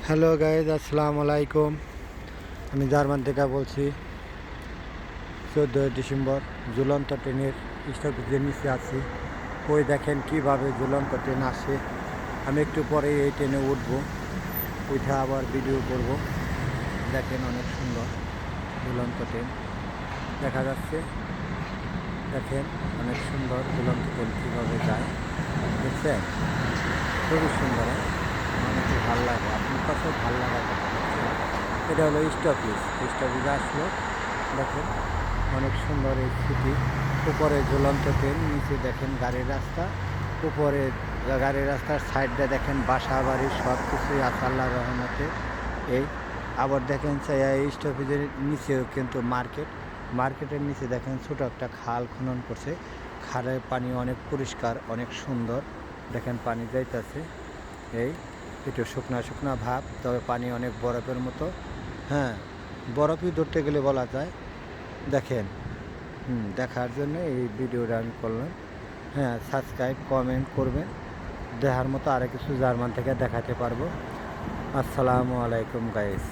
Hello guys, আসসালামু আলাইকুম। আমি জার্মান থেকে বলছি। 14 ডিসেম্বর ঝুলন্ত ট্রেনের স্টপেজের নিচে আছি। ওই দেখেন কিভাবে ঝুলন্ত ট্রেন আসে। আমি একটু পরে এই ট্রেনে উঠবো, উঠে আবার ভিডিও করব। দেখেন অনেক সুন্দর ঝুলন্ত ট্রেন দেখা যাচ্ছে। দেখেন অনেক সুন্দর ঝুলন্ত ট্রেন কীভাবে যায়, দেখছেন? খুবই সুন্দর, অনেকে ভালো লাগে, আপনার কাছেও ভালো লাগার কথা হচ্ছে। এটা হলো স্টপেজে আসলো। দেখেন অনেক সুন্দর এই সিটি। উপরে ঝুলন্ত ট্রেন, নিচে দেখেন গাড়ির রাস্তা। উপরে গাড়ির রাস্তার সাইডে দেখেন বাসা বাড়ি সব কিছুই আছে আল্লাহর রহমতে। এই আবার দেখেন এই স্টপেজের নিচেও কিন্তু মার্কেটের নিচে দেখেন ছোটো একটা খাল খনন করছে। খালের পানি অনেক পরিষ্কার, অনেক সুন্দর। দেখেন পানি যাইতেছে, এই একটু শুকনা শুকনা ভাব, তবে পানি অনেক বরফের মতো। হ্যাঁ, বরফই ধরতে গেলে বলা যায়। দেখেন, দেখার জন্য এই ভিডিওটা আমি করলাম। হ্যাঁ, সাবস্ক্রাইব কমেন্ট করবেন, দেখার মতো আরও কিছু জার্মান থেকে দেখাতে পারবো। আসসালামু আলাইকুম গাইস।